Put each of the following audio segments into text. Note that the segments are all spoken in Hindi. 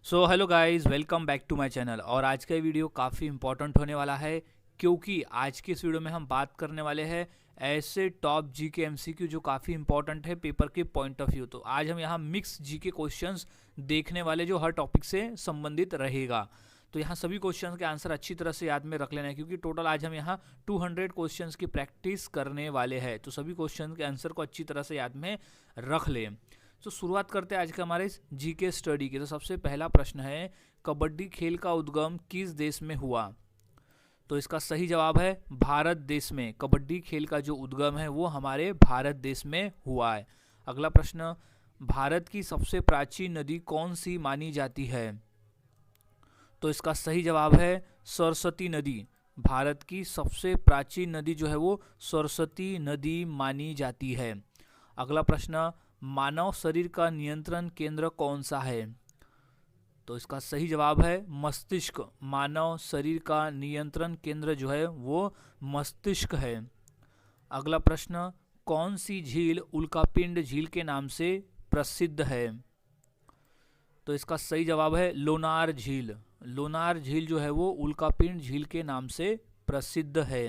So hello guys, welcome back to my channel. और आज का ये वीडियो काफ़ी इंपॉर्टेंट होने वाला है, क्योंकि आज के इस वीडियो में हम बात करने वाले हैं ऐसे टॉप जी के एमसीक्यू जो काफ़ी इंपॉर्टेंट है पेपर के पॉइंट ऑफ व्यू। तो आज हम यहाँ मिक्स जी के क्वेश्चंस देखने वाले जो हर टॉपिक से संबंधित रहेगा। तो यहाँ सभी क्वेश्चंस के आंसर अच्छी तरह से याद में रख लेना है, क्योंकि टोटल आज हम यहाँ 200 क्वेश्चंस की प्रैक्टिस करने वाले हैं। तो सभी क्वेश्चन के आंसर को अच्छी तरह से याद में रख लें। तो शुरुआत करते हैं आज के हमारे जीके स्टडी की। तो सबसे पहला प्रश्न है, कबड्डी खेल का उद्गम किस देश में हुआ? तो इसका सही जवाब है भारत देश में। कबड्डी खेल का जो उद्गम है वो हमारे भारत देश में हुआ है। अगला प्रश्न, भारत की सबसे प्राचीन नदी कौन सी मानी जाती है? तो इसका सही जवाब है सरस्वती नदी। भारत की सबसे प्राचीन नदी जो है वो सरस्वती नदी मानी जाती है। अगला प्रश्न, मानव शरीर का नियंत्रण केंद्र कौन सा है? तो इसका सही जवाब है मस्तिष्क। मानव शरीर का नियंत्रण केंद्र जो है वो मस्तिष्क है। अगला प्रश्न, कौन सी झील उल्कापिंड झील के नाम से प्रसिद्ध है? तो इसका सही जवाब है लोनार झील। लोनार झील जो है वो उल्कापिंड झील के नाम से प्रसिद्ध है।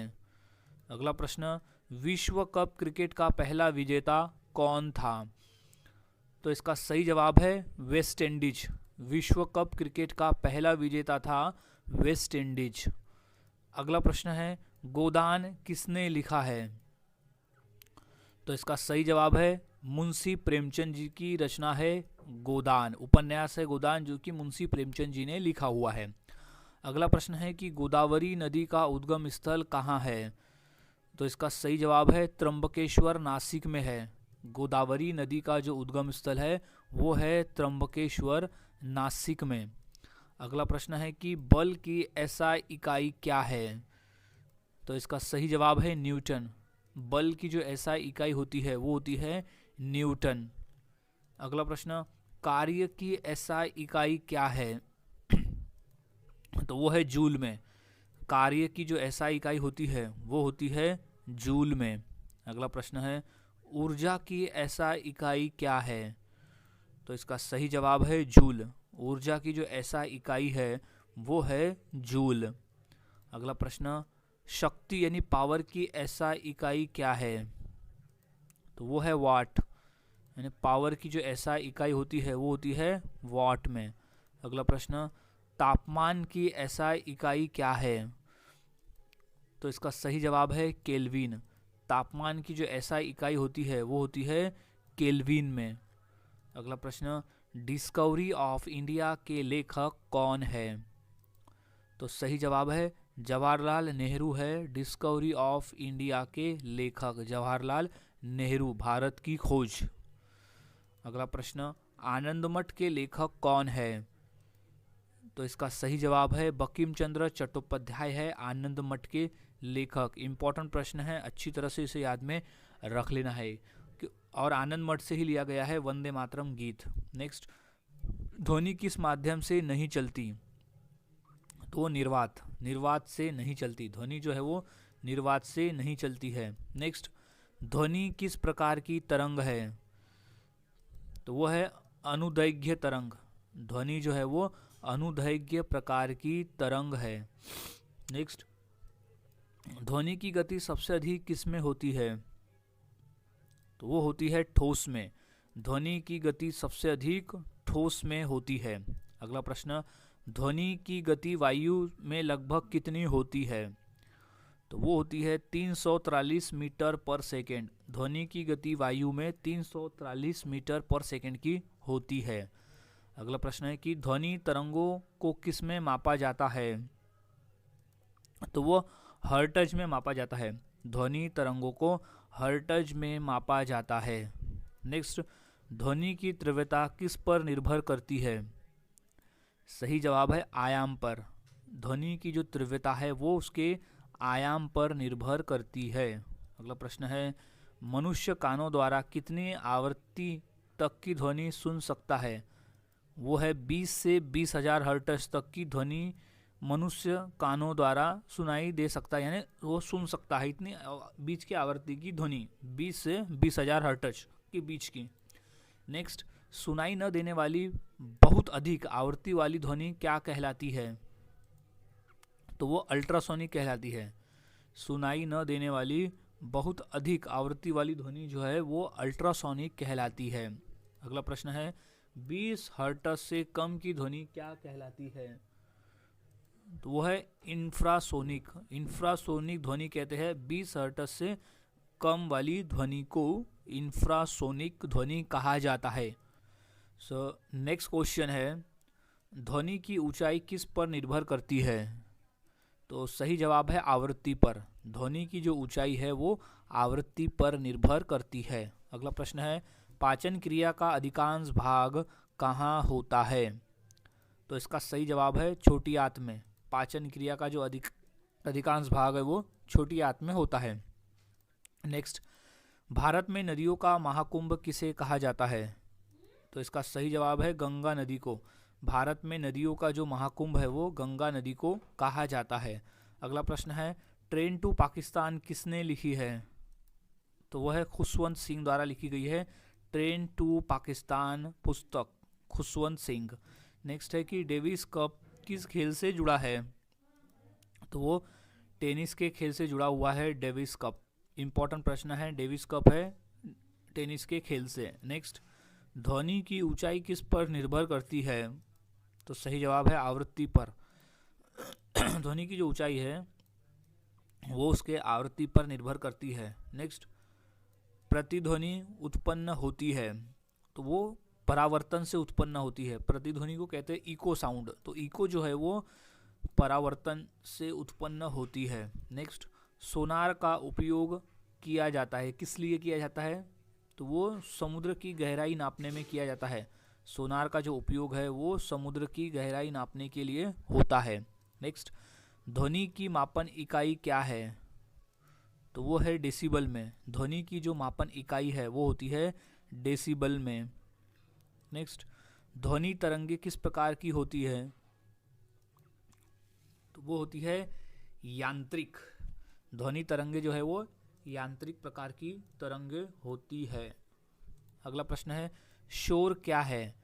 अगला प्रश्न, विश्व कप क्रिकेट का पहला विजेता कौन था? तो इसका सही जवाब है वेस्ट इंडीज। विश्व कप क्रिकेट का पहला विजेता था वेस्ट इंडीज। अगला प्रश्न है, गोदान किसने लिखा है? तो इसका सही जवाब है मुंशी प्रेमचंद जी की रचना है गोदान। उपन्यास है गोदान जो कि मुंशी प्रेमचंद जी ने लिखा हुआ है। अगला प्रश्न है कि गोदावरी नदी का उद्गम स्थल कहाँ है? तो इसका सही जवाब है त्र्यंबकेश्वर, नासिक में है। गोदावरी नदी का जो उद्गम स्थल है वो है त्र्यंबकेश्वर, नासिक में। अगला प्रश्न है कि बल की एसआई इकाई क्या है? तो इसका सही जवाब है न्यूटन। बल की जो एसआई इकाई होती है वो होती है न्यूटन। अगला प्रश्न, कार्य की एसआई इकाई क्या है? तो वो है जूल में। कार्य की जो एसआई इकाई होती है वो होती है जूल में। अगला प्रश्न है, ऊर्जा की एसआई इकाई क्या है? तो इसका सही जवाब है जूल। ऊर्जा की जो एसआई इकाई है वो है जूल। अगला प्रश्न, शक्ति यानी पावर की एसआई इकाई क्या है? तो वो है वाट। यानी पावर की जो एसआई इकाई होती है वो होती है वाट में। अगला प्रश्न, तापमान की एसआई इकाई क्या है? तो इसका सही जवाब है केल्विन। तापमान की जो एसआई इकाई होती है वो होती है केल्विन में। अगला प्रश्न, डिस्कवरी ऑफ इंडिया के लेखक कौन है? तो सही जवाब है जवाहरलाल नेहरू है डिस्कवरी ऑफ इंडिया के लेखक। जवाहरलाल नेहरू, भारत की खोज। अगला प्रश्न, आनंदमठ के लेखक कौन है? तो इसका सही जवाब है बंकिम चंद्र चट्टोपाध्याय है आनंदमठ के लेखक। इंपॉर्टेंट प्रश्न है, अच्छी तरह से इसे याद में रख लेना है। और आनंद मठ से ही लिया गया है वंदे मातरम गीत। नेक्स्ट, ध्वनि किस माध्यम से नहीं चलती? तो वो निर्वात। निर्वात से नहीं चलती। ध्वनि जो है वो निर्वात से नहीं चलती है। नेक्स्ट, ध्वनि किस प्रकार की तरंग है? तो वो है अनुदैर्घ्य तरंग। ध्वनि जो है वो अनुदैर्घ्य प्रकार की तरंग है। नेक्स्ट, ध्वनि की गति सबसे अधिक किस में होती है? तो वो होती है ठोस में। ध्वनि की गति सबसे अधिक ठोस में होती है। अगला प्रश्न, ध्वनि की गति वायु में लगभग कितनी होती है? तो वो होती है 343 मीटर पर सेकेंड। ध्वनि की गति वायु में 343 मीटर पर सेकेंड की होती है। अगला प्रश्न है कि ध्वनि तरंगों को किस में मापा जाता है? तो वो हर्ट्ज में मापा जाता है। ध्वनि तरंगों को हर्ट्ज में मापा जाता है। नेक्स्ट, ध्वनि की तीव्रता किस पर निर्भर करती है? सही जवाब है आयाम पर। ध्वनि की जो तीव्रता है वो उसके आयाम पर निर्भर करती है। अगला प्रश्न है, मनुष्य कानों द्वारा कितनी आवृत्ति तक की ध्वनि सुन सकता है? वो है 20 से 20,000 हर्ट्ज तक की ध्वनि मनुष्य कानों द्वारा सुनाई दे सकता है, यानी वो सुन सकता है इतनी बीच की आवृत्ति की ध्वनि 20 से 20,000 हर्ट्ज के बीच की। नेक्स्ट, सुनाई न देने वाली बहुत अधिक आवृत्ति वाली ध्वनि क्या कहलाती है? तो वो अल्ट्रासोनिक कहलाती है। सुनाई न देने वाली बहुत अधिक आवृत्ति वाली ध्वनि जो है वो अल्ट्रासोनिक कहलाती है। अगला प्रश्न है 20 हर्ट्ज से कम की ध्वनि क्या कहलाती है? तो वो है इंफ्रासोनिक। इंफ्रासोनिक ध्वनि कहते हैं 20 हर्ट्ज से कम वाली ध्वनि को इंफ्रासोनिक ध्वनि कहा जाता है। सो नेक्स्ट क्वेश्चन है ध्वनि की ऊंचाई किस पर निर्भर करती है? तो सही जवाब है आवृत्ति पर। ध्वनि की जो ऊंचाई है वो आवृत्ति पर निर्भर करती है। अगला प्रश्न है पाचन क्रिया का अधिकांश भाग कहाँ होता है? तो इसका सही जवाब है छोटी आंत में। पाचन क्रिया का जो अधिकांश भाग है वो छोटी आंत में होता है। नेक्स्ट, भारत में नदियों का महाकुंभ किसे कहा जाता है? तो इसका सही जवाब है गंगा नदी को। भारत में नदियों का जो महाकुंभ है वो गंगा नदी को कहा जाता है। अगला प्रश्न है ट्रेन टू पाकिस्तान किसने लिखी है? तो वह है खुशवंत सिंह द्वारा लिखी गई है ट्रेन टू पाकिस्तान पुस्तक, खुशवंत सिंह। नेक्स्ट है कि डेविस कप किस खेल से जुड़ा है? तो वो टेनिस के खेल से जुड़ा हुआ है डेविस कप। इंपॉर्टेंट प्रश्न है, डेविस कप है टेनिस के खेल से। नेक्स्ट, ध्वनि की ऊंचाई किस पर निर्भर करती है? तो सही जवाब है आवृत्ति पर। ध्वनि की जो ऊंचाई है वो उसके आवृत्ति पर निर्भर करती है। नेक्स्ट, प्रतिध्वनि उत्पन्न होती है तो वो परावर्तन से उत्पन्न होती है। प्रतिध्वनि को कहते हैं इको साउंड। तो इको जो है वो परावर्तन से उत्पन्न होती है। नेक्स्ट, सोनार का उपयोग किया जाता है, किस लिए किया जाता है? तो वो समुद्र की गहराई नापने में किया जाता है। सोनार का जो उपयोग है वो समुद्र की गहराई नापने के लिए होता है। नेक्स्ट, ध्वनि की मापन इकाई क्या है? तो वो है डेसिबल में। ध्वनि की जो मापन इकाई है वो होती है डेसिबल में। नेक्स्ट, ध्वनि तरंगे किस प्रकार की होती है? तो वो होती है यांत्रिक। ध्वनि तरंगे जो है वो यांत्रिक प्रकार की तरंगे होती है। अगला प्रश्न है शोर क्या है?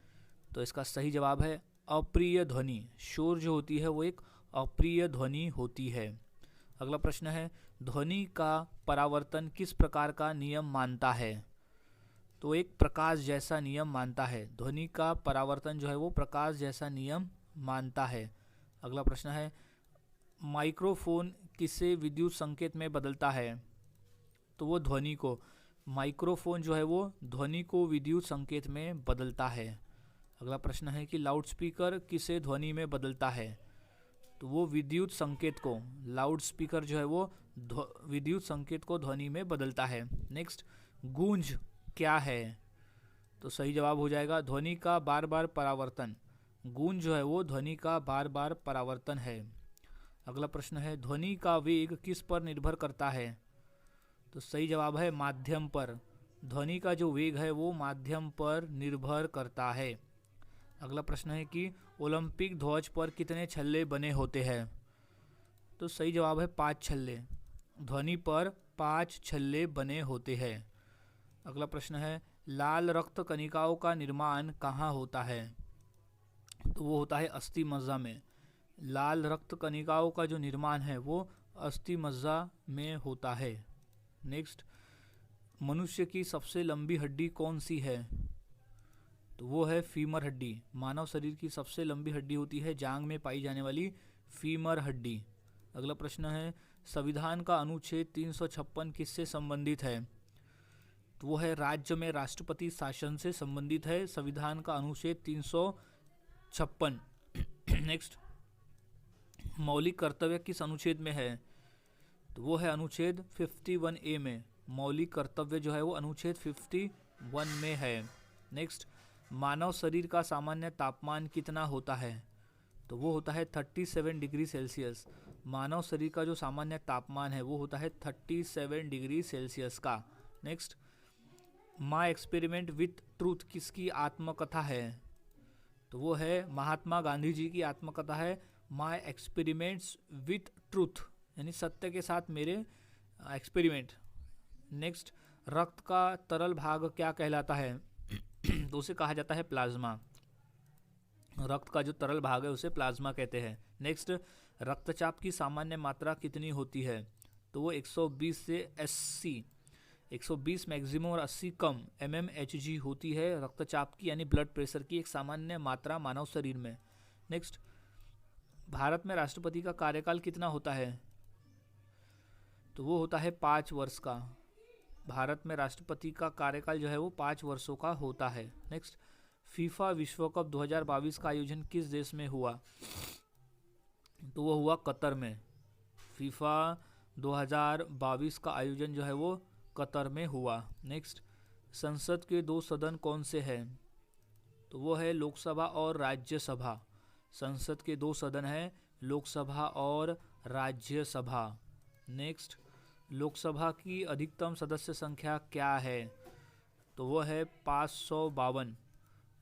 तो इसका सही जवाब है अप्रिय ध्वनि। शोर जो होती है वो एक अप्रिय ध्वनि होती है। अगला प्रश्न है ध्वनि का परावर्तन किस प्रकार का नियम मानता है? तो एक प्रकाश जैसा नियम मानता है। ध्वनि का परावर्तन जो है वो प्रकाश जैसा नियम मानता है। अगला प्रश्न है माइक्रोफोन किसे विद्युत संकेत में बदलता है? तो वो ध्वनि को। माइक्रोफोन जो है वो ध्वनि को विद्युत संकेत में बदलता है। अगला प्रश्न है कि लाउडस्पीकर किसे ध्वनि में बदलता है? तो वो विद्युत संकेत को। लाउडस्पीकर जो है वो विद्युत संकेत को ध्वनि में बदलता है। नेक्स्ट, गूंज क्या है? तो सही जवाब हो जाएगा ध्वनि का बार बार परावर्तन। गूंज जो है वो ध्वनि का बार बार परावर्तन है। अगला प्रश्न है ध्वनि का वेग किस पर निर्भर करता है? तो सही जवाब है माध्यम पर। ध्वनि का जो वेग है वो माध्यम पर निर्भर करता है। अगला प्रश्न है कि ओलंपिक ध्वज पर कितने छल्ले बने होते हैं? तो सही जवाब है 5 छल्ले। ध्वनि पर 5 छल्ले बने होते हैं। अगला प्रश्न है लाल रक्त कणिकाओं का निर्माण कहाँ होता है? तो वो होता है अस्थि मज्जा में। लाल रक्त कणिकाओं का जो निर्माण है वो अस्थि मज्जा में होता है। नेक्स्ट, मनुष्य की सबसे लंबी हड्डी कौन सी है? तो वो है फीमर हड्डी। मानव शरीर की सबसे लंबी हड्डी होती है जांघ में पाई जाने वाली फीमर हड्डी। अगला प्रश्न है संविधान का अनुच्छेद 356 किससे संबंधित है? तो वो है राज्य में राष्ट्रपति शासन से संबंधित है संविधान का अनुच्छेद 356। नेक्स्ट, मौलिक कर्तव्य किस अनुच्छेद में है? तो वो है अनुच्छेद 51A में। मौलिक कर्तव्य जो है वो अनुच्छेद 51 में है। नेक्स्ट, मानव शरीर का सामान्य तापमान कितना होता है? तो वो होता है 37 डिग्री सेल्सियस। मानव शरीर का जो सामान्य तापमान है वो होता है 37 डिग्री सेल्सियस का। Next, my experiment with truth किसकी आत्मकथा है? तो वो है महात्मा गांधी जी की आत्मकथा है माय एक्सपेरिमेंट्स विथ ट्रूथ, यानी सत्य के साथ मेरे एक्सपेरिमेंट। नेक्स्ट, रक्त का तरल भाग क्या कहलाता है? तो उसे कहा जाता है प्लाज्मा। रक्त का जो तरल भाग है उसे प्लाज्मा कहते हैं। नेक्स्ट, रक्तचाप की सामान्य मात्रा कितनी होती है? तो वो 120 से 80, 120 मैक्सिमम और 80 कम mmHg होती है रक्तचाप की, यानी ब्लड प्रेशर की एक सामान्य मात्रा मानव शरीर में। नेक्स्ट, भारत में राष्ट्रपति का कार्यकाल कितना होता है? तो वो होता है 5 वर्ष का। भारत में राष्ट्रपति का कार्यकाल जो है वो 5 वर्षों का होता है। नेक्स्ट, फीफा विश्व कप 2022 का आयोजन किस देश में हुआ? तो वो हुआ कतर में। फीफा 2022 का आयोजन जो है वो कतर में हुआ। नेक्स्ट, संसद के 2 सदन कौन से हैं? तो वो है लोकसभा और राज्यसभा। संसद के 2 सदन हैं, लोकसभा और राज्यसभा। नेक्स्ट, लोकसभा की अधिकतम सदस्य संख्या क्या है? तो वो है 552।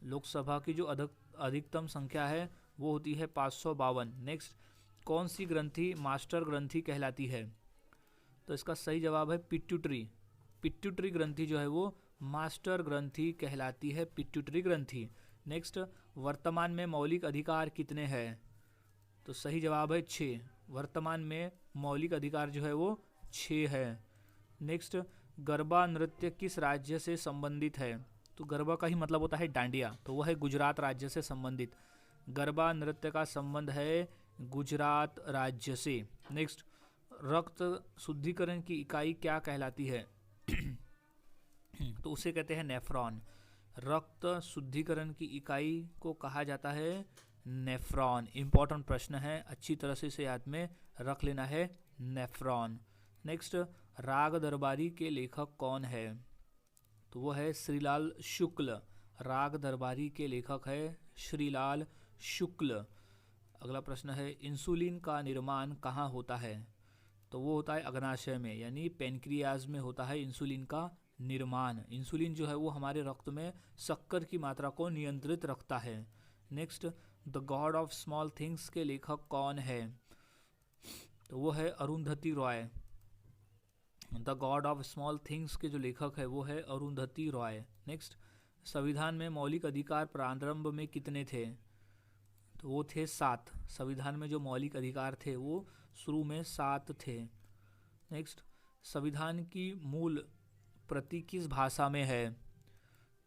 लोकसभा की जो अधिकतम संख्या है वो होती है 552। नेक्स्ट, कौन सी ग्रंथि मास्टर ग्रंथि कहलाती है? तो इसका सही जवाब है पिट्यूटरी। पिट्यूटरी ग्रंथि जो है वो मास्टर ग्रंथि कहलाती है, पिट्यूटरी ग्रंथि। नेक्स्ट, वर्तमान में मौलिक अधिकार कितने हैं? तो सही जवाब है 6। वर्तमान में मौलिक अधिकार जो है वो 6 है। नेक्स्ट, गरबा नृत्य किस राज्य से संबंधित है? तो गरबा का ही मतलब होता है डांडिया, तो वह है गुजरात राज्य से संबंधित। गरबा नृत्य का संबंध है गुजरात राज्य से। नेक्स्ट, रक्त शुद्धिकरण की इकाई क्या कहलाती है? तो उसे कहते हैं नेफ्रॉन। रक्त शुद्धिकरण की इकाई को कहा जाता है नेफ्रॉन। इंपॉर्टेंट प्रश्न है, अच्छी तरह से इसे याद में रख लेना है, नेफ्रॉन। नेक्स्ट, राग दरबारी के लेखक कौन है? तो वो है श्रीलाल शुक्ल। राग दरबारी के लेखक है श्रीलाल शुक्ल। अगला प्रश्न है, इंसुलिन का निर्माण कहाँ होता है? तो वो होता है अग्नाशय में, यानी पेनक्रियाज में होता है इंसुलिन का निर्माण। इंसुलिन जो है वो हमारे रक्त में शक्कर की मात्रा को नियंत्रित रखता है। Next, the God of small things के लेखक कौन है? तो वो है Arundhati Roy. The God of small things के जो लेखक है वो है अरुंधति रॉय। नेक्स्ट, संविधान में मौलिक अधिकार प्रारंभ में कितने थे? तो वो थे 7। संविधान में जो मौलिक अधिकार थे वो शुरू में 7 थे। नेक्स्ट, संविधान की मूल प्रति किस भाषा में है?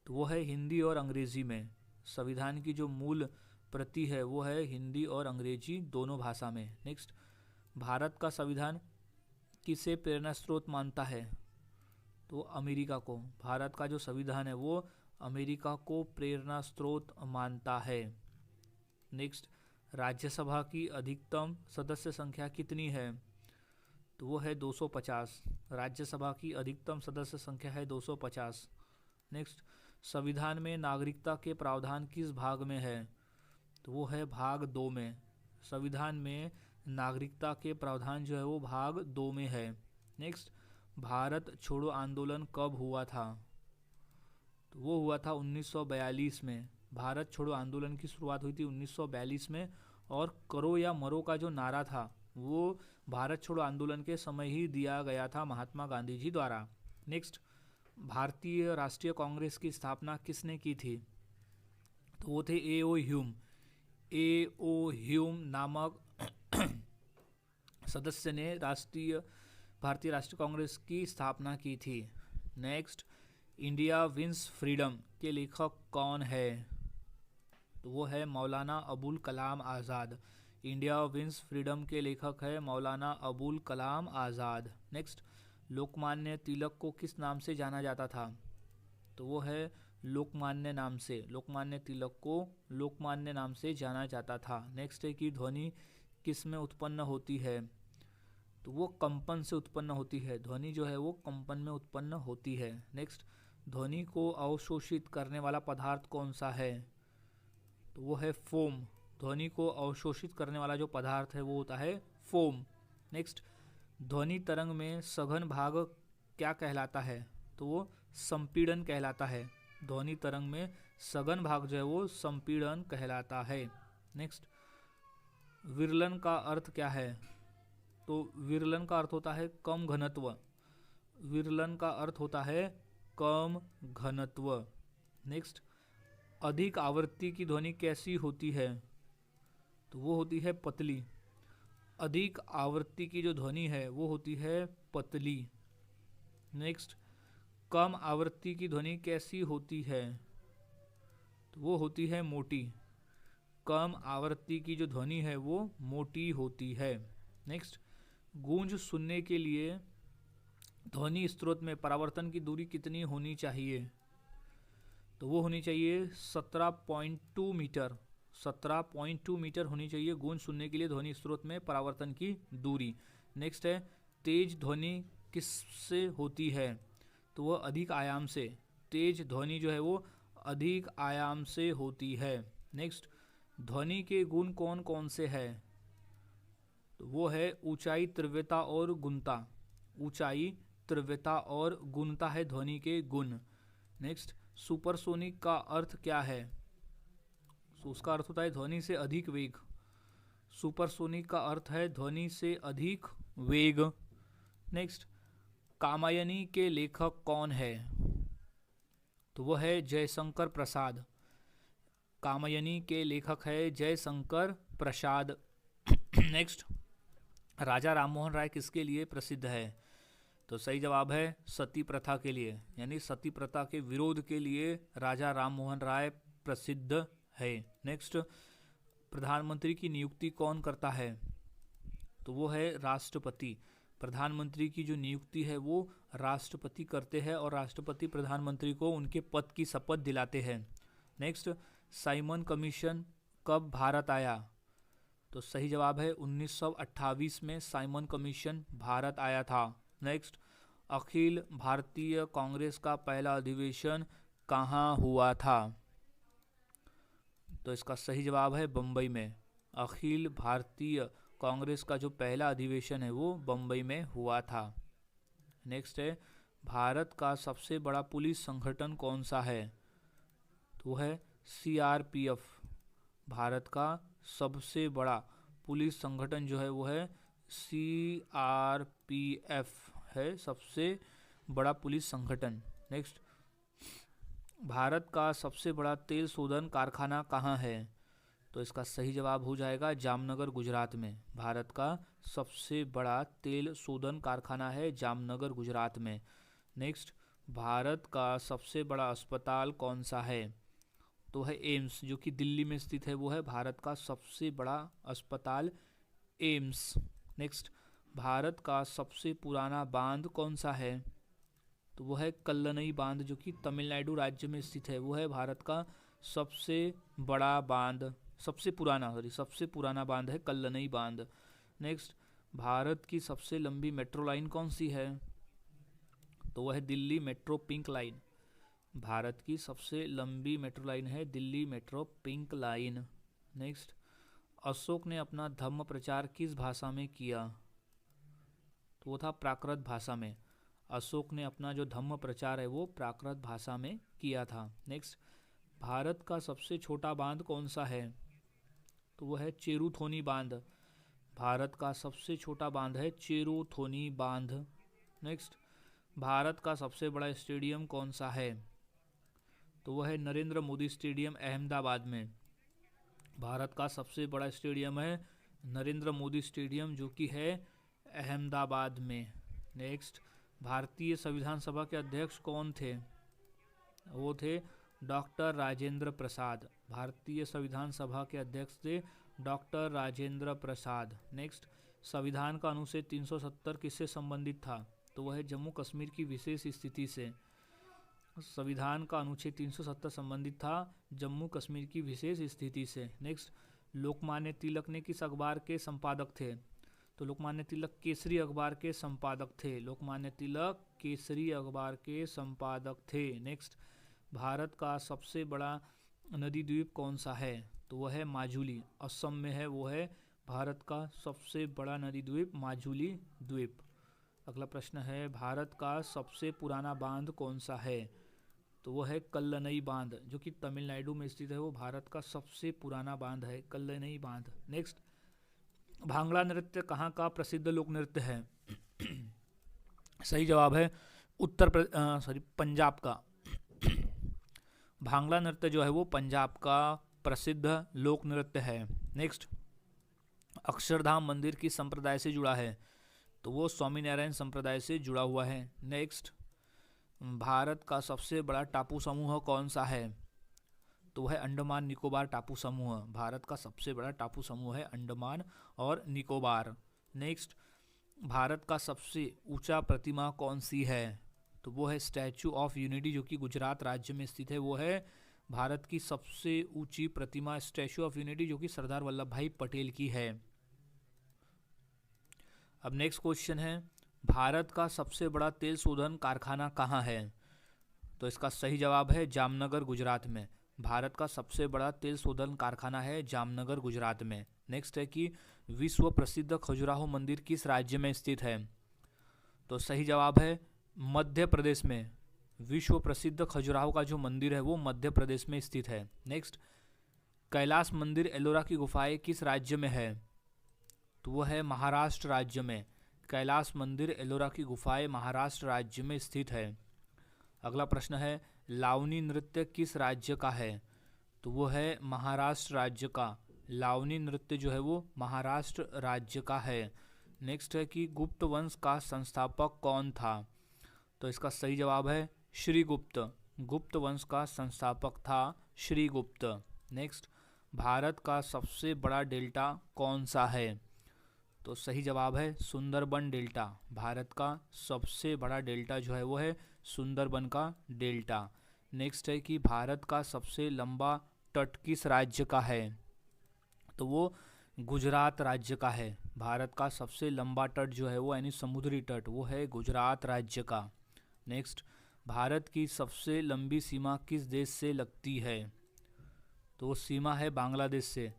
तो वो है हिंदी और अंग्रेजी में। संविधान की जो मूल प्रति है वो है हिंदी और अंग्रेजी दोनों भाषा में। नेक्स्ट, भारत का संविधान किसे प्रेरणा स्रोत मानता है? तो अमेरिका को। भारत का जो संविधान है वो अमेरिका को प्रेरणा स्रोत मानता है। नेक्स्ट, राज्यसभा की अधिकतम सदस्य संख्या कितनी है? तो वो है 250। राज्यसभा की अधिकतम सदस्य संख्या है 250। नेक्स्ट, संविधान में नागरिकता के प्रावधान किस भाग में है? तो वो है भाग 2 में। संविधान में नागरिकता के प्रावधान जो है वो भाग 2 में है। नेक्स्ट, भारत छोड़ो आंदोलन कब हुआ था? तो वो हुआ था 1942 में। भारत छोड़ो आंदोलन की शुरुआत हुई थी 1942 में, और करो या मरो का जो नारा था वो भारत छोड़ो आंदोलन के समय ही दिया गया था महात्मा गांधी जी द्वारा। नेक्स्ट, भारतीय राष्ट्रीय कांग्रेस की स्थापना किसने की थी? तो वो थे ए.ओ. ह्यूम। ए.ओ. ह्यूम नामक सदस्य ने भारतीय राष्ट्रीय कांग्रेस की स्थापना की थी। नेक्स्ट, इंडिया विंस फ्रीडम के लेखक कौन है? तो वो है Maulana Abul Kalam Azad. India wins freedom के लेखक है मौलाना अबुल कलाम आज़ाद। नेक्स्ट, लोकमान्य तिलक को किस नाम से जाना जाता था? तो वो है लोकमान्य नाम से। लोकमान्य तिलक को लोकमान्य नाम से जाना जाता था। नेक्स्ट है कि ध्वनि किस में उत्पन्न होती है? तो वो कंपन से उत्पन्न होती है। ध्वनि जो है वो कंपन में उत्पन्न होती है। नेक्स्ट, ध्वनि को अवशोषित करने वाला पदार्थ कौन सा है? तो वो है फोम। ध्वनि को अवशोषित करने वाला जो पदार्थ है वो होता है फोम। नेक्स्ट, ध्वनि तरंग में सघन भाग क्या कहलाता है? तो वो संपीड़न कहलाता है। ध्वनि तरंग में सघन भाग जो है वो संपीड़न कहलाता है। नेक्स्ट, विरलन का अर्थ क्या है? तो विरलन का अर्थ होता है कम घनत्व। विरलन का अर्थ होता है कम घनत्व। नेक्स्ट, अधिक आवृत्ति की ध्वनि कैसी होती है? तो वो होती है पतली। अधिक आवृत्ति की जो ध्वनि है वो होती है पतली। नेक्स्ट, कम आवृत्ति की ध्वनि कैसी होती है? तो वो होती है मोटी। कम आवृत्ति की जो ध्वनि है वो मोटी होती है। नेक्स्ट, गूंज सुनने के लिए ध्वनि स्रोत में परावर्तन की दूरी कितनी होनी चाहिए? तो वो होनी चाहिए 17.2 मीटर। 17.2 मीटर होनी चाहिए गूंज सुनने के लिए ध्वनि स्रोत में परावर्तन की दूरी। नेक्स्ट है, तेज ध्वनि किससे होती है? तो वह अधिक आयाम से। तेज ध्वनि जो है वो अधिक आयाम से होती है। नेक्स्ट, ध्वनि के गुण कौन कौन से हैं? तो वो है ऊंचाई, तीव्रता और गुणता। ऊंचाई, तीव्रता और गुणता है ध्वनि के गुण। नेक्स्ट, सुपरसोनिक का अर्थ क्या है? तो उसका अर्थ होता है ध्वनि से अधिक वेग। सुपरसोनिक का अर्थ है ध्वनि से अधिक वेग। नेक्स्ट, कामायनी के लेखक कौन है? तो वह है जयशंकर प्रसाद। कामायनी के लेखक है जयशंकर प्रसाद। नेक्स्ट, राजा राममोहन राय किसके लिए प्रसिद्ध है? तो सही जवाब है सती प्रथा के लिए, यानी सती प्रथा के विरोध के लिए राजा राममोहन राय प्रसिद्ध है। नेक्स्ट, प्रधानमंत्री की नियुक्ति कौन करता है? तो वो है राष्ट्रपति। प्रधानमंत्री की जो नियुक्ति है वो राष्ट्रपति करते हैं और राष्ट्रपति प्रधानमंत्री को उनके पद की शपथ दिलाते हैं। नेक्स्ट, साइमन कमीशन कब भारत आया? तो सही जवाब है 1928 में साइमन कमीशन भारत आया था। नेक्स्ट, अखिल भारतीय कांग्रेस का पहला अधिवेशन कहाँ हुआ था? तो इसका सही जवाब है बम्बई में। अखिल भारतीय कांग्रेस का जो पहला अधिवेशन है वो बम्बई में हुआ था। नेक्स्ट है, भारत का सबसे बड़ा पुलिस संगठन कौन सा है? तो है CRPF। भारत का सबसे बड़ा पुलिस संगठन जो है वो है CRPF है, सबसे बड़ा पुलिस संगठन। नेक्स्ट, भारत का सबसे बड़ा तेल शोधन कारखाना कहाँ है? तो इसका सही जवाब हो जाएगा जामनगर, गुजरात में। भारत का सबसे बड़ा तेल शोधन कारखाना है जामनगर, गुजरात में। नेक्स्ट, भारत का सबसे बड़ा अस्पताल कौन सा है? तो है एम्स, जो कि दिल्ली में स्थित है, वो है भारत का सबसे बड़ा अस्पताल एम्स। नेक्स्ट, भारत का सबसे पुराना बांध कौन सा है? तो वो है कल्लनई बांध, जो कि तमिलनाडु राज्य में स्थित है, वो है भारत का सबसे बड़ा बांध, सबसे पुराना बांध है कल्लनई बांध। नेक्स्ट, भारत की सबसे लंबी मेट्रो लाइन कौन सी है? तो वह है Delhi metro pink line. Bharat की सबसे लंबी मेट्रो लाइन है Delhi metro pink line. Next, Ashok ने अपना धम्म प्रचार किस भाषा में किया? तो वो था प्राकृत भाषा में। अशोक ने अपना जो धम्म प्रचार है वो प्राकृत भाषा में किया था। नेक्स्ट, भारत का सबसे छोटा बांध कौन सा है? तो वो है चेरुथोनी बांध। भारत का सबसे छोटा बांध है चेरुथोनी बांध। नेक्स्ट, भारत का सबसे बड़ा स्टेडियम कौन सा है? तो वह है नरेंद्र मोदी स्टेडियम, अहमदाबाद में। भारत का सबसे बड़ा स्टेडियम है नरेंद्र मोदी स्टेडियम, जो कि है अहमदाबाद में। नेक्स्ट, भारतीय संविधान सभा के अध्यक्ष कौन थे? वो थे डॉक्टर राजेंद्र प्रसाद। भारतीय संविधान सभा के अध्यक्ष थे डॉक्टर राजेंद्र प्रसाद। नेक्स्ट, संविधान का अनुच्छेद 370 किससे संबंधित था? तो वह है जम्मू कश्मीर की विशेष स्थिति से। संविधान का अनुच्छेद 370 संबंधित था जम्मू कश्मीर की विशेष स्थिति से। नेक्स्ट, लोकमान्य तिलक ने किस अखबार के संपादक थे? तो लोकमान्य तिलक केसरी अखबार के संपादक थे। लोकमान्य तिलक केसरी अखबार के संपादक थे। नेक्स्ट, भारत का सबसे बड़ा नदी द्वीप कौन सा है? तो वह है माजुली, असम में है, वो है भारत का सबसे बड़ा नदी द्वीप माजुली द्वीप। अगला प्रश्न है, भारत का सबसे पुराना बांध कौन सा है? तो वह है कल्लनई बांध, जो कि तमिलनाडु में स्थित है, वो भारत का सबसे पुराना बांध है कल्लनई बांध। नेक्स्ट, भांगड़ा नृत्य कहाँ का प्रसिद्ध लोक नृत्य है? सही जवाब है पंजाब का। भांगड़ा नृत्य जो है वो पंजाब का प्रसिद्ध लोक नृत्य है। नेक्स्ट, अक्षरधाम मंदिर किस संप्रदाय से जुड़ा है? तो वो स्वामीनारायण संप्रदाय से जुड़ा हुआ है। नेक्स्ट, भारत का सबसे बड़ा टापू समूह कौन सा है? तो वह अंडमान निकोबार टापू समूह। भारत का सबसे बड़ा टापू समूह है अंडमान और निकोबार। नेक्स्ट, भारत का सबसे ऊंचा प्रतिमा कौन सी है? तो वो है स्टैचू ऑफ यूनिटी, जो कि गुजरात राज्य में स्थित है। वो है भारत की सबसे ऊंची प्रतिमा स्टैचू ऑफ यूनिटी, जो कि सरदार वल्लभ भाई पटेल की है। अब नेक्स्ट क्वेश्चन है, भारत का सबसे बड़ा तेल शोधन कारखाना कहाँ है? तो इसका सही जवाब है जामनगर, गुजरात में। भारत का सबसे बड़ा तेल शोधन कारखाना है जामनगर, गुजरात में। नेक्स्ट है कि विश्व प्रसिद्ध खजुराहो मंदिर किस राज्य में स्थित है? तो सही जवाब है मध्य प्रदेश में। विश्व प्रसिद्ध खजुराहो का जो मंदिर है वो मध्य प्रदेश में स्थित है। नेक्स्ट, कैलाश मंदिर एलोरा की गुफाएं किस राज्य में है? तो वो है महाराष्ट्र राज्य में। कैलाश मंदिर एलोरा की गुफाएं महाराष्ट्र राज्य में स्थित है। अगला प्रश्न है, लावनी नृत्य किस राज्य का है? तो वो है महाराष्ट्र राज्य का। लावनी नृत्य जो है वो महाराष्ट्र राज्य का है। नेक्स्ट है कि गुप्त वंश का संस्थापक कौन था? तो इसका सही जवाब है श्रीगुप्त। गुप्त वंश का संस्थापक था श्रीगुप्त। नेक्स्ट, भारत का सबसे बड़ा डेल्टा कौन सा है? तो सही जवाब है सुंदरबन डेल्टा। भारत का सबसे बड़ा डेल्टा जो है वो है सुंदरबन का डेल्टा। नेक्स्ट है कि भारत का सबसे लंबा तट किस राज्य का है? तो वो गुजरात राज्य का है। भारत का सबसे लंबा तट जो है वो यानी समुद्री तट वो है गुजरात राज्य का। नेक्स्ट, भारत की सबसे लंबी सीमा किस देश से लगती है? तो वो सीमा है बांग्लादेश से।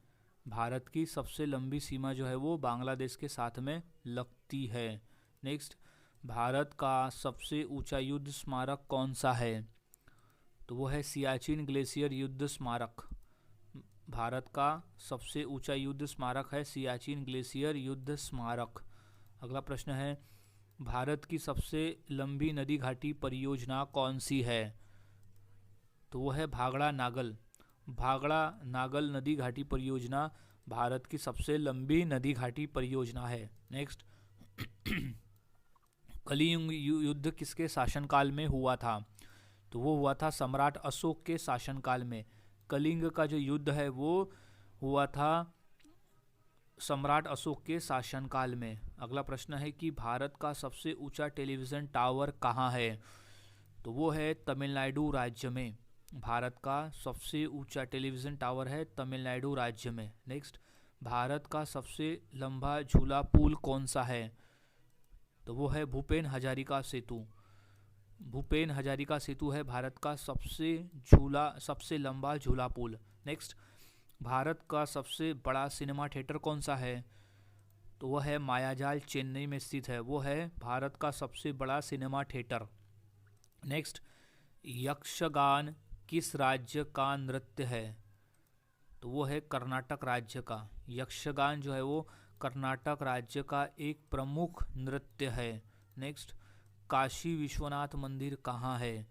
भारत की सबसे लंबी सीमा जो है वो बांग्लादेश के साथ में लगती है। नेक्स्ट, भारत का सबसे ऊंचा युद्ध स्मारक कौन सा है? तो वो है सियाचिन ग्लेशियर युद्ध स्मारक। भारत का सबसे ऊंचा युद्ध स्मारक है सियाचिन ग्लेशियर युद्ध स्मारक। अगला प्रश्न है, भारत की सबसे लंबी नदी घाटी परियोजना कौन सी है? तो वो है भाखड़ा नागल। भाखड़ा नागल नदी घाटी परियोजना भारत की सबसे लंबी नदी घाटी परियोजना है। नेक्स्ट, कलिंग युद्ध किसके शासनकाल में हुआ था? तो वो हुआ था सम्राट अशोक के शासनकाल में। कलिंग का जो युद्ध है वो हुआ था सम्राट अशोक के शासनकाल में। अगला प्रश्न है कि भारत का सबसे ऊंचा टेलीविज़न टावर कहाँ है? तो वो है तमिलनाडु राज्य में। भारत का सबसे ऊंचा टेलीविज़न टावर है तमिलनाडु राज्य में। नेक्स्ट, भारत का सबसे लंबा झूला पुल कौन सा है? तो वो है भूपेन हजारिका सेतु। भूपेन हजारिका सेतु है भारत का सबसे लंबा झूला पुल। नेक्स्ट, भारत का सबसे बड़ा सिनेमा थिएटर कौन सा है? तो वह है मायाजाल, चेन्नई में स्थित है। वो है भारत का सबसे बड़ा सिनेमा थिएटर। नेक्स्ट, यक्षगान किस राज्य का नृत्य है? तो वो है कर्नाटक राज्य का। यक्षगान जो है वो कर्नाटक राज्य का एक प्रमुख नृत्य है। नेक्स्ट, काशी विश्वनाथ मंदिर कहाँ है?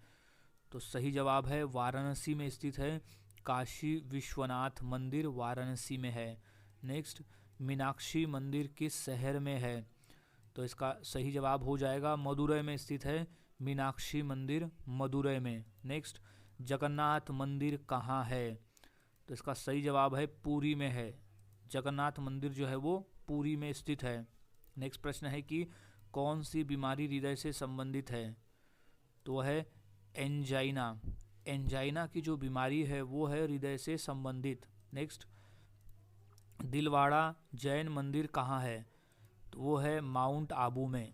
तो सही जवाब है वाराणसी में स्थित है। काशी विश्वनाथ मंदिर वाराणसी में है। नेक्स्ट, मीनाक्षी मंदिर किस शहर में है? तो इसका सही जवाब हो जाएगा मदुरै में स्थित है मीनाक्षी मंदिर, मदुरै में। नेक्स्ट, जगन्नाथ मंदिर कहाँ है? तो इसका सही जवाब है पुरी में है। जगन्नाथ मंदिर जो है वो पुरी में स्थित है। नेक्स्ट प्रश्न है कि कौन सी बीमारी हृदय से संबंधित है? तो वह है एंजाइना। एंजाइना की जो बीमारी है वो है हृदय से संबंधित। नेक्स्ट, दिलवाड़ा जैन मंदिर कहाँ है? तो वो है माउंट आबू में।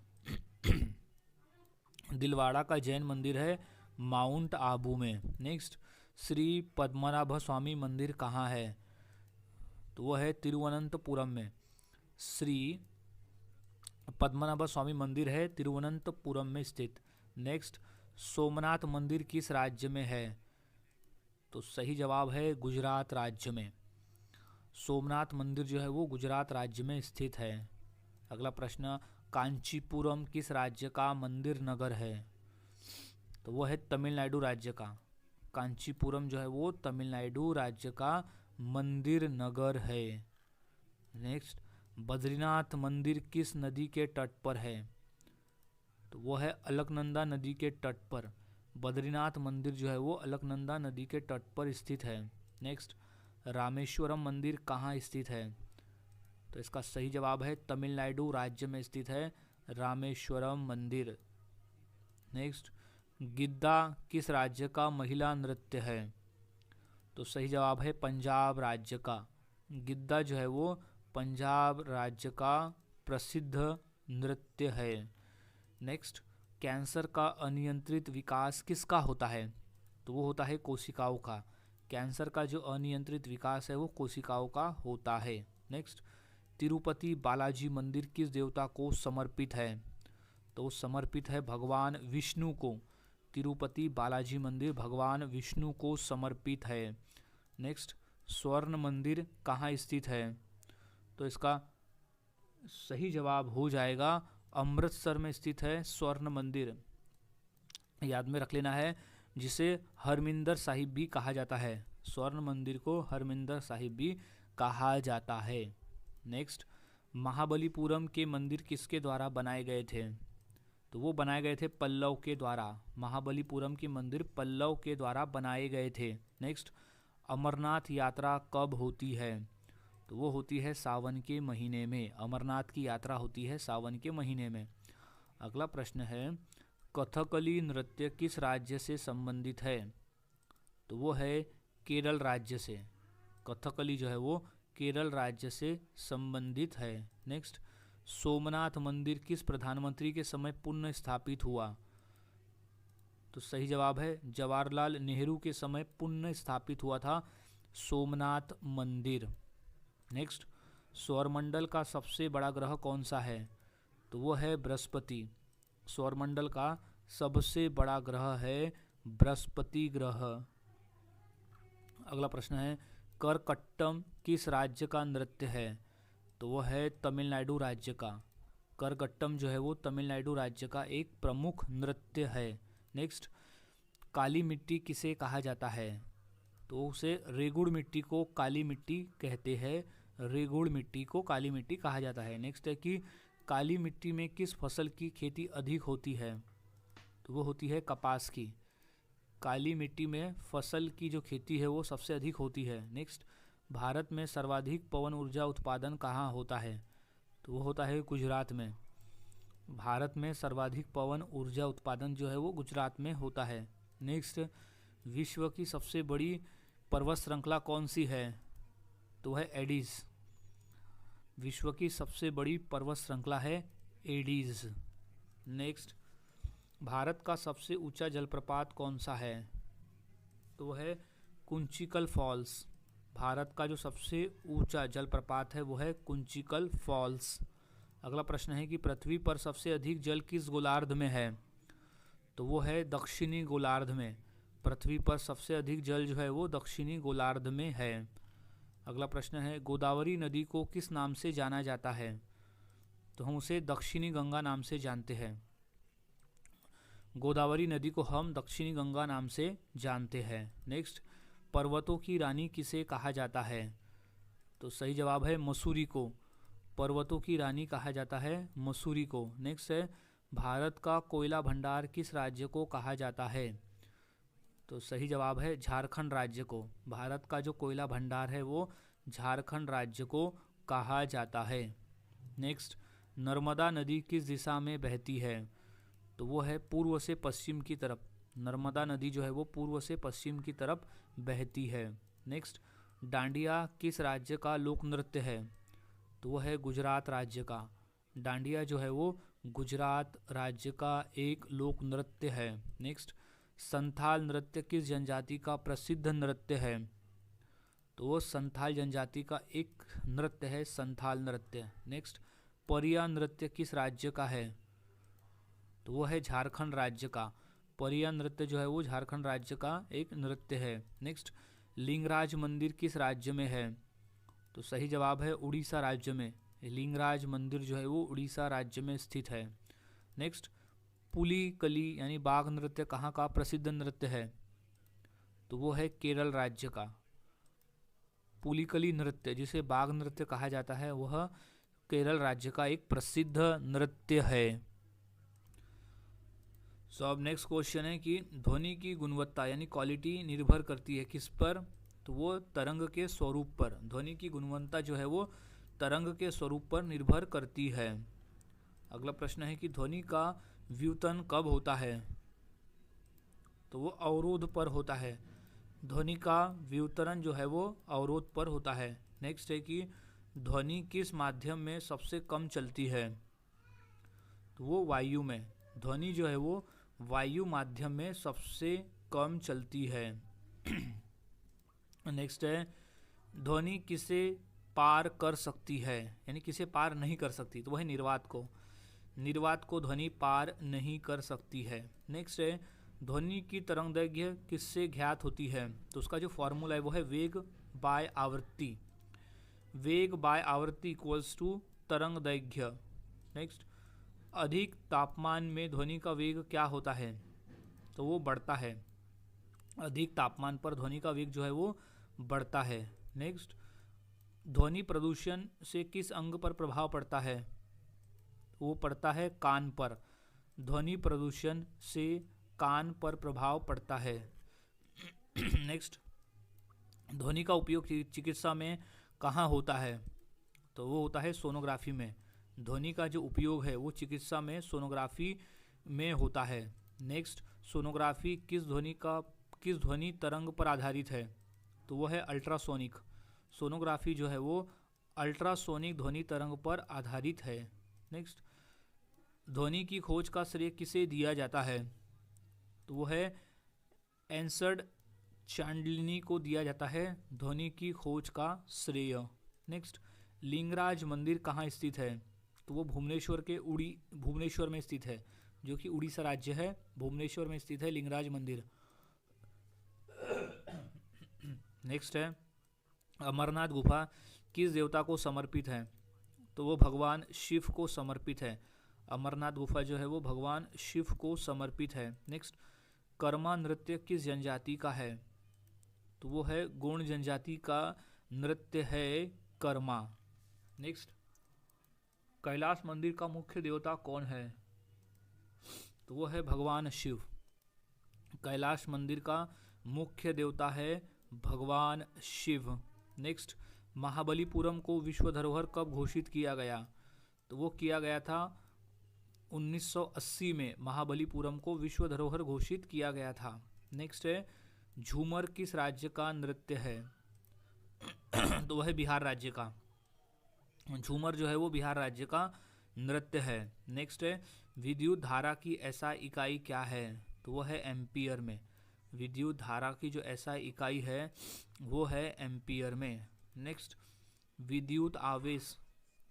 दिलवाड़ा का जैन मंदिर है माउंट आबू में। नेक्स्ट, श्री पद्मनाभ स्वामी मंदिर कहाँ है? तो वो है तिरुवनंतपुरम में। श्री पद्मनाभ स्वामी मंदिर है तिरुवनंतपुरम में स्थित। नेक्स्ट, सोमनाथ मंदिर किस राज्य में है? तो सही जवाब है गुजरात राज्य में। सोमनाथ मंदिर जो है वो गुजरात राज्य में स्थित है। अगला प्रश्न, कांचीपुरम किस राज्य का मंदिर नगर है? तो वो है तमिलनाडु राज्य का। कांचीपुरम जो है वो तमिलनाडु राज्य का मंदिर नगर है। नेक्स्ट, बद्रीनाथ मंदिर किस नदी के तट पर है? तो वो है अलकनंदा नदी के तट पर। बद्रीनाथ मंदिर जो है वो अलकनंदा नदी के तट पर स्थित है। नेक्स्ट, रामेश्वरम मंदिर कहाँ स्थित है? तो इसका सही जवाब है तमिलनाडु राज्य में स्थित है रामेश्वरम मंदिर। नेक्स्ट, गिद्दा किस राज्य का महिला नृत्य है? तो सही जवाब है पंजाब राज्य का। गिद्दा जो है वो पंजाब राज्य का प्रसिद्ध नृत्य है। नेक्स्ट, कैंसर का अनियंत्रित विकास किसका होता है? तो वो होता है कोशिकाओं का। कैंसर का जो अनियंत्रित विकास है वो कोशिकाओं का होता है। नेक्स्ट, तिरुपति बालाजी मंदिर किस देवता को समर्पित है? तो समर्पित है भगवान विष्णु को। तिरुपति बालाजी मंदिर भगवान विष्णु को समर्पित है। नेक्स्ट, स्वर्ण मंदिर कहाँ स्थित है? तो इसका सही जवाब हो जाएगा अमृतसर में स्थित है स्वर्ण मंदिर। याद में रख लेना है, जिसे हरमिंदर साहिब भी कहा जाता है। स्वर्ण मंदिर को हरमिंदर साहिब भी कहा जाता है। नेक्स्ट, महाबलीपुरम के मंदिर किसके द्वारा बनाए गए थे? तो वो बनाए गए थे पल्लव के द्वारा। महाबलीपुरम के मंदिर पल्लव के द्वारा बनाए गए थे। नेक्स्ट, अमरनाथ यात्रा कब होती है? तो वो होती है सावन के महीने में। अमरनाथ की यात्रा होती है सावन के महीने में। अगला प्रश्न है, कथकली नृत्य किस राज्य से संबंधित है? तो वो है केरल राज्य से। कथकली जो है वो केरल राज्य से संबंधित है। नेक्स्ट, सोमनाथ मंदिर किस प्रधानमंत्री के समय पुनः स्थापित हुआ? तो सही जवाब है जवाहरलाल नेहरू के समय पुनः स्थापित हुआ था सोमनाथ मंदिर। नेक्स्ट, सौरमंडल का सबसे बड़ा ग्रह कौन सा है? तो वो है बृहस्पति। सौरमंडल का सबसे बड़ा ग्रह है बृहस्पति ग्रह। अगला प्रश्न है, करकट्टम किस राज्य का नृत्य है? तो वो है तमिलनाडु राज्य का। करकट्टम जो है वो तमिलनाडु राज्य का एक प्रमुख नृत्य है। नेक्स्ट, काली मिट्टी किसे कहा जाता है? तो उसे रेगुड़ मिट्टी को काली मिट्टी कहते हैं। रेगुड़ मिट्टी को काली मिट्टी कहा जाता है। नेक्स्ट है कि काली मिट्टी में किस फसल की खेती अधिक होती है? तो वो होती है कपास की। काली मिट्टी में फसल की जो खेती है वो सबसे अधिक होती है। नेक्स्ट, भारत में सर्वाधिक पवन ऊर्जा उत्पादन कहाँ होता है? तो वो होता है गुजरात में। भारत में सर्वाधिक पवन ऊर्जा उत्पादन जो है वो गुजरात में होता है। नेक्स्ट, विश्व की सबसे बड़ी पर्वत श्रृंखला कौन सी है? तो है एडीज। विश्व की सबसे बड़ी पर्वत श्रृंखला है एडीज। नेक्स्ट, भारत का सबसे ऊंचा जलप्रपात कौन सा है? तो है कुंचिकल फॉल्स। भारत का जो सबसे ऊंचा जलप्रपात है वो है कुंचिकल फॉल्स। अगला प्रश्न है कि पृथ्वी पर सबसे अधिक जल किस गोलार्ध में है? तो वो है दक्षिणी गोलार्ध में। पृथ्वी पर सबसे अधिक जल जो है वो दक्षिणी गोलार्ध में है। अगला प्रश्न है, गोदावरी नदी को किस नाम से जाना जाता है? तो हम उसे दक्षिणी गंगा नाम से जानते हैं। गोदावरी नदी को हम दक्षिणी गंगा नाम से जानते हैं। नेक्स्ट, पर्वतों की रानी किसे कहा जाता है? तो सही जवाब है मसूरी को। पर्वतों की रानी कहा जाता है मसूरी को। नेक्स्ट है, भारत का कोयला भंडार किस राज्य को कहा जाता है? तो सही जवाब है झारखंड राज्य को। भारत का जो कोयला भंडार है वो झारखंड राज्य को कहा जाता है। नेक्स्ट, नर्मदा नदी किस दिशा में बहती है? तो वो है पूर्व से पश्चिम की तरफ। नर्मदा नदी जो है वो पूर्व से पश्चिम की तरफ बहती है। नेक्स्ट, डांडिया किस राज्य का लोक नृत्य है? तो वो है गुजरात राज्य का। डांडिया जो है वो गुजरात राज्य का एक लोक नृत्य है। नेक्स्ट, संथाल नृत्य किस जनजाति का प्रसिद्ध नृत्य है? तो वो संथाल जनजाति का एक नृत्य है संथाल नृत्य। नेक्स्ट, परिया नृत्य किस राज्य का है? तो वो है झारखंड राज्य का। परिया नृत्य जो है वो झारखंड राज्य का एक नृत्य है। नेक्स्ट, लिंगराज मंदिर किस राज्य में है? तो सही जवाब है उड़ीसा राज्य में। लिंगराज मंदिर जो है वो उड़ीसा राज्य में स्थित है। नेक्स्ट, पुली कली यानी बाघ नृत्य कहाँ का प्रसिद्ध नृत्य है? तो वो है केरल राज्य का। पुलिकली नृत्य, जिसे बाघ नृत्य कहा जाता है, वह केरल राज्य का एक प्रसिद्ध नृत्य है। सो अब नेक्स्ट क्वेश्चन है कि ध्वनि की गुणवत्ता यानी क्वालिटी निर्भर करती है किस पर? तो वो तरंग के स्वरूप पर। ध्वनि की गुणवत्ता जो है वो तरंग के स्वरूप पर निर्भर करती है। अगला प्रश्न है कि ध्वनि का व्युत्पन्न कब होता है? तो वो अवरोध पर होता है। ध्वनि का व्युत्पन्न जो है वो अवरोध पर होता है। नेक्स्ट है कि ध्वनि किस माध्यम में सबसे कम चलती है? तो वो वायु में। ध्वनि जो है वो वायु माध्यम में सबसे कम चलती है। नेक्स्ट है ध्वनि किसे पार कर सकती है, यानी किसे पार नहीं कर सकती? तो वह निर्वात को। निर्वात को ध्वनि पार नहीं कर सकती है। नेक्स्ट है ध्वनि की तरंगदैर्घ्य किससे ज्ञात होती है? तो उसका जो फॉर्मूला है वो है वेग बाय आवृत्ति। वेग बाय आवृत्ति इक्वल्स टू तरंगदैर्घ्य। नेक्स्ट, अधिक तापमान में ध्वनि का वेग क्या होता है? तो वो बढ़ता है। अधिक तापमान पर ध्वनि का वेग जो है वो बढ़ता है। नेक्स्ट, ध्वनि प्रदूषण से किस अंग पर प्रभाव पड़ता है? वो पड़ता है कान पर। ध्वनि प्रदूषण से कान पर प्रभाव पड़ता है। नेक्स्ट, ध्वनि का उपयोग चिकित्सा में कहाँ होता है? तो वो होता है सोनोग्राफी में। ध्वनि का जो उपयोग है वो चिकित्सा में सोनोग्राफी में होता है। नेक्स्ट, सोनोग्राफी किस ध्वनि तरंग पर आधारित है? तो वो है अल्ट्रासोनिक। सोनोग्राफी जो है वो अल्ट्रासोनिक ध्वनि तरंग पर आधारित है। नेक्स्ट, ध्वनि की खोज का श्रेय किसे दिया जाता है? तो वो है एंसर्ड चांडलिनी को दिया जाता है ध्वनि की खोज का श्रेय। नेक्स्ट, लिंगराज मंदिर कहाँ स्थित है? तो वो भुवनेश्वर में स्थित है, जो कि उड़ीसा राज्य है। भुवनेश्वर में स्थित है लिंगराज मंदिर। नेक्स्ट है अमरनाथ गुफा किस देवता को समर्पित है? तो वो भगवान शिव को समर्पित है। अमरनाथ गुफा जो है वो भगवान शिव को समर्पित है। नेक्स्ट, कर्मा नृत्य किस जनजाति का है? तो वो है गोंड जनजाति का नृत्य है कर्मा। नेक्स्ट, कैलाश मंदिर का मुख्य देवता कौन है? तो वो है भगवान शिव। कैलाश मंदिर का मुख्य देवता है भगवान शिव। नेक्स्ट, महाबलीपुरम को विश्व धरोहर कब घोषित किया गया? तो वो किया गया था 1980 में। महाबलीपुरम को विश्व धरोहर घोषित किया गया था। नेक्स्ट है झूमर किस राज्य का नृत्य है? तो वह है बिहार राज्य का। झूमर जो है वो बिहार राज्य का नृत्य है। नेक्स्ट है विद्युत धारा की एसआई इकाई क्या है? तो वो है एम्पियर में। विद्युत धारा की जो एसआई इकाई है वो है एम्पियर में। नेक्स्ट, विद्युत आवेश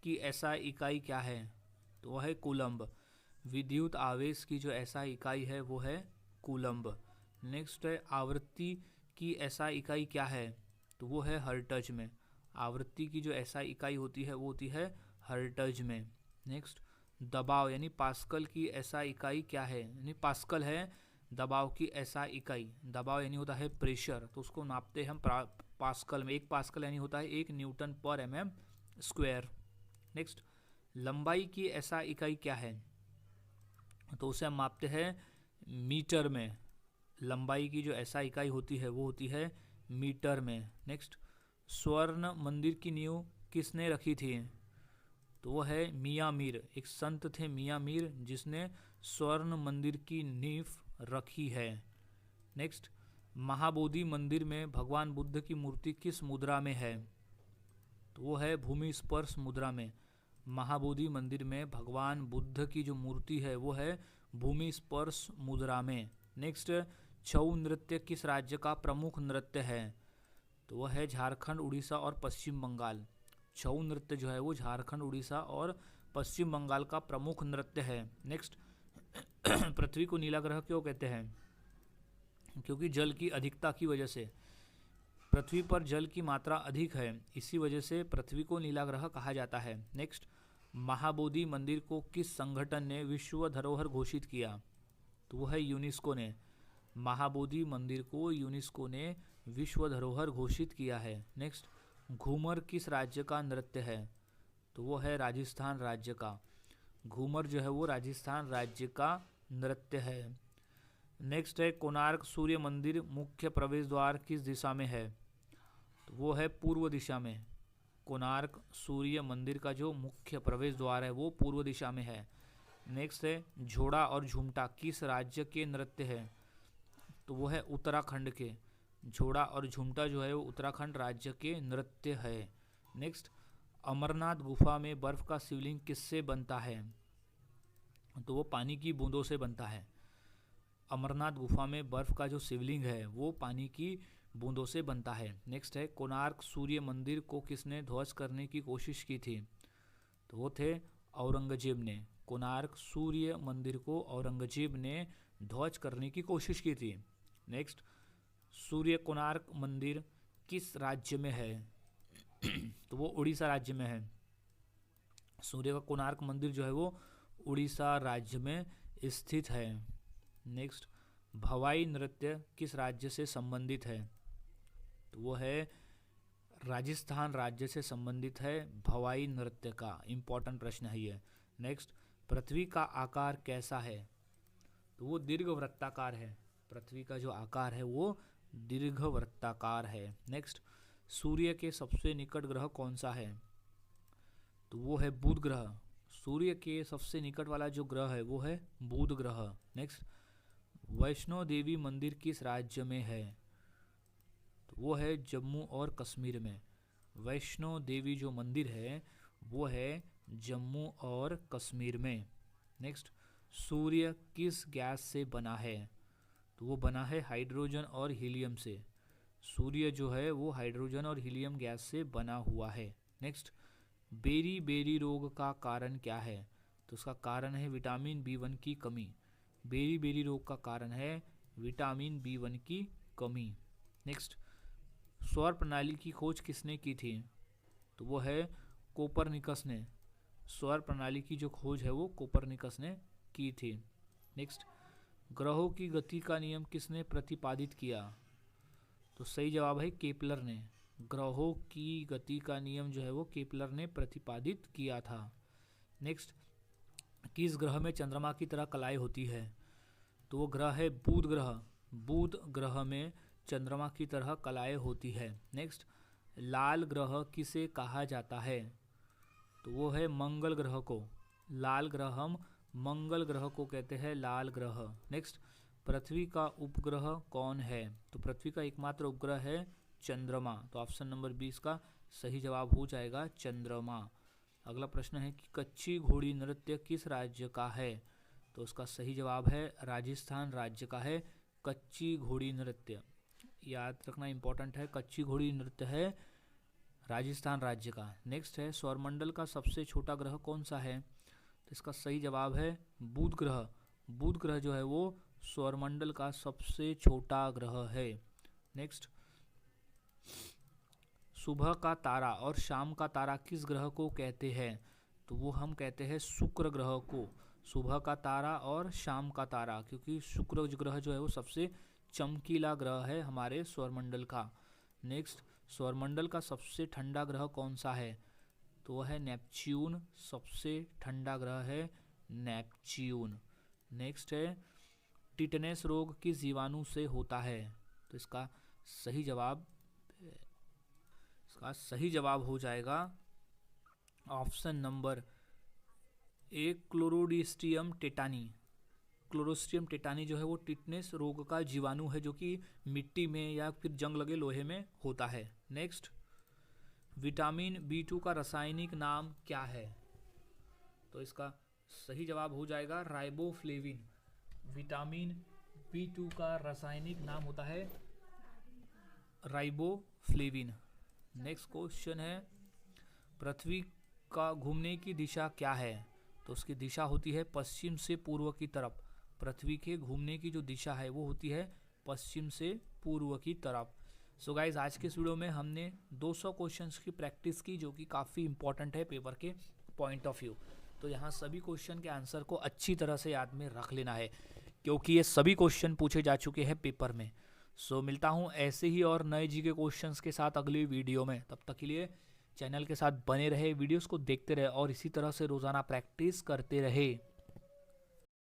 की एसआई इकाई क्या है? तो वह है कूलम्ब। विद्युत आवेश की जो एसआई इकाई है वो है कूलम्ब। नेक्स्ट है आवृत्ति की एसआई इकाई क्या है? तो वो है हर्ट्ज में। आवृत्ति की जो एसआई इकाई होती है वो होती है हर्ट्ज में। नेक्स्ट, दबाव यानी पास्कल की एसआई इकाई क्या है? यानी पास्कल है दबाव की एसआई इकाई। दबाव यानी होता है प्रेशर, तो उसको नापते हैं हम पास्कल में। 1 पास्कल यानी होता है 1 न्यूटन पर mm स्क्वायर। नेक्स्ट, लंबाई की एसआई इकाई क्या है? तो उसे हम मापते हैं मीटर में। लंबाई की जो एसआई इकाई होती है वो होती है मीटर में। नेक्स्ट, स्वर्ण मंदिर की नींव किसने रखी थी? तो वो है मियाँ मीर। एक संत थे मियाँ मीर जिसने स्वर्ण मंदिर की नींव रखी है। नेक्स्ट, महाबोधि मंदिर में भगवान बुद्ध की मूर्ति किस मुद्रा में है? तो वो है भूमि स्पर्श मुद्रा में। महाबोधि मंदिर में भगवान बुद्ध की जो मूर्ति है वो है भूमि स्पर्श मुद्रा में। नेक्स्ट, छऊ नृत्य किस राज्य का प्रमुख नृत्य है? तो वह है झारखंड, उड़ीसा और पश्चिम बंगाल। छऊ नृत्य जो है वो झारखंड, उड़ीसा और पश्चिम बंगाल का प्रमुख नृत्य है। नेक्स्ट, पृथ्वी को नीला ग्रह क्यों कहते हैं? क्योंकि जल की अधिकता की वजह से। पृथ्वी पर जल की मात्रा अधिक है, इसी वजह से पृथ्वी को नीला ग्रह कहा जाता है। नेक्स्ट, महाबोधि मंदिर को किस संगठन ने विश्व धरोहर घोषित किया? तो वो है यूनेस्को ने। महाबोधि मंदिर को यूनेस्को ने विश्व धरोहर घोषित किया है। नेक्स्ट, घूमर किस राज्य का नृत्य है? तो वो है राजस्थान राज्य का। घूमर जो है वो राजस्थान राज्य का नृत्य है। नेक्स्ट है, कोणार्क सूर्य मंदिर मुख्य प्रवेश द्वार किस दिशा में है? तो वो है पूर्व दिशा में। कोणार्क सूर्य मंदिर का जो मुख्य प्रवेश द्वार है वो पूर्व दिशा में है। नेक्स्ट है, झोड़ा और झुमटा किस राज्य के नृत्य है? तो वो है उत्तराखंड के। झोड़ा और झुमटा जो है वो उत्तराखंड राज्य के नृत्य है। नेक्स्ट, अमरनाथ गुफा में बर्फ का शिवलिंग किससे बनता है? तो वो पानी की बूंदों से बनता है। अमरनाथ गुफा में बर्फ का जो शिवलिंग है वो पानी की बूंदों से बनता है। नेक्स्ट है, कोणार्क सूर्य मंदिर को किसने ध्वस्त करने की कोशिश की थी? तो वो थे औरंगजेब ने। कोणार्क सूर्य मंदिर को औरंगजेब ने ध्वस्त करने की कोशिश की थी। नेक्स्ट, सूर्य कोणार्क मंदिर किस राज्य में है? तो वो उड़ीसा राज्य में है। सूर्य का कोणार्क मंदिर जो है वो उड़ीसा राज्य में स्थित है। नेक्स्ट, भवाई नृत्य किस राज्य से संबंधित है? तो वो है राजस्थान राज्य से संबंधित है भवाई नृत्य का। इम्पोर्टेंट प्रश्न है ये। नेक्स्ट, पृथ्वी का आकार कैसा है? तो वो दीर्घवृत्ताकार है। पृथ्वी का जो आकार है वो दीर्घवृत्ताकार है। नेक्स्ट, सूर्य के सबसे निकट ग्रह कौन सा है? तो वो है बुध ग्रह। सूर्य के सबसे निकट वाला जो ग्रह है वो है बुध ग्रह। नेक्स्ट, वैष्णो देवी मंदिर किस राज्य में है? तो वो है जम्मू और कश्मीर में। वैष्णो देवी जो मंदिर है वो है जम्मू और कश्मीर में। नेक्स्ट, सूर्य किस गैस से बना है? तो वो बना है हाइड्रोजन और हीलियम से। सूर्य जो है वो हाइड्रोजन और हीलियम गैस से बना हुआ है। नेक्स्ट, बेरी बेरी रोग का कारण क्या है? तो उसका कारण है विटामिन B1 की कमी। बेरी बेरी रोग का कारण है विटामिन B1 की कमी। नेक्स्ट, सौर प्रणाली की खोज किसने की थी? तो वो है कोपरनिकस ने। सौर प्रणाली की जो खोज है वो कोपरनिकस ने की थी। नेक्स्ट, ग्रहों की गति का नियम किसने प्रतिपादित किया? तो सही जवाब है केपलर ने। ग्रहों की गति का नियम जो है वो केपलर ने प्रतिपादित किया था। नेक्स्ट, किस ग्रह में चंद्रमा की तरह कलाएं होती है? तो वो ग्रह है बुध ग्रह। बुध ग्रह में चंद्रमा की तरह कलाएं होती है। नेक्स्ट, लाल ग्रह किसे कहा जाता है? तो वो है मंगल ग्रह को। लाल ग्रह हम मंगल ग्रह को कहते हैं लाल ग्रह। नेक्स्ट, पृथ्वी का उपग्रह कौन है? तो पृथ्वी का एकमात्र उपग्रह है चंद्रमा। तो ऑप्शन नंबर 20 का सही जवाब हो जाएगा चंद्रमा। अगला प्रश्न है कि कच्ची घोड़ी नृत्य किस राज्य का है? तो उसका सही जवाब है राजस्थान राज्य का है कच्ची घोड़ी नृत्य। याद रखना इंपॉर्टेंट है, कच्ची घोड़ी नृत्य है राजस्थान राज्य का। नेक्स्ट है, सौरमंडल का सबसे छोटा ग्रह कौन सा है? तो इसका सही जवाब है बुध ग्रह। बुध ग्रह जो है वो सौरमंडल का सबसे छोटा ग्रह है। नेक्स्ट, सुबह का तारा और शाम का तारा किस ग्रह को कहते हैं? तो वो हम कहते हैं शुक्र ग्रह को। सुबह का तारा और शाम का तारा, क्योंकि शुक्र ग्रह जो है वो सबसे चमकीला ग्रह है हमारे सौरमंडल का। नेक्स्ट, सौरमंडल का सबसे ठंडा ग्रह कौन सा है? तो वह है नेपच्यून। सबसे ठंडा ग्रह है नेपच्यून। नेक्स्ट है, टिटनेस रोग किस जीवाणु से होता है? तो इसका सही जवाब हो जाएगा option number A, clostridium tetani. Clostridium tetani जो है वो टिटनेस रोग का जीवाणु है जो कि मिट्टी में या फिर जंग लगे लोहे में होता है। नेक्स्ट, विटामिन B2 का रासायनिक नाम क्या है? तो इसका सही जवाब हो जाएगा राइबोफ्लेविन। विटामिन B2 का रासायनिक नाम होता है राइबोफ्लेविन। नेक्स्ट क्वेश्चन है, पृथ्वी का घूमने की दिशा क्या है? तो उसकी दिशा होती है पश्चिम से पूर्व की तरफ। पृथ्वी के घूमने की जो दिशा है वो होती है पश्चिम से पूर्व की तरफ। सो गाइज, आज के इस वीडियो में हमने 200 क्वेश्चंस की प्रैक्टिस की जो कि काफ़ी इंपॉर्टेंट है पेपर के पॉइंट ऑफ व्यू। तो यहाँ सभी क्वेश्चन के आंसर को अच्छी तरह से याद में रख लेना है। क्योंकि ये सभी क्वेश्चन पूछे जा चुके हैं पेपर में। सो मिलता हूँ ऐसे ही और नए जी के क्वेश्चंस के साथ अगली वीडियो में। तब तक के लिए चैनल के साथ बने रहे, वीडियोस को देखते रहे और इसी तरह से रोज़ाना प्रैक्टिस करते रहे।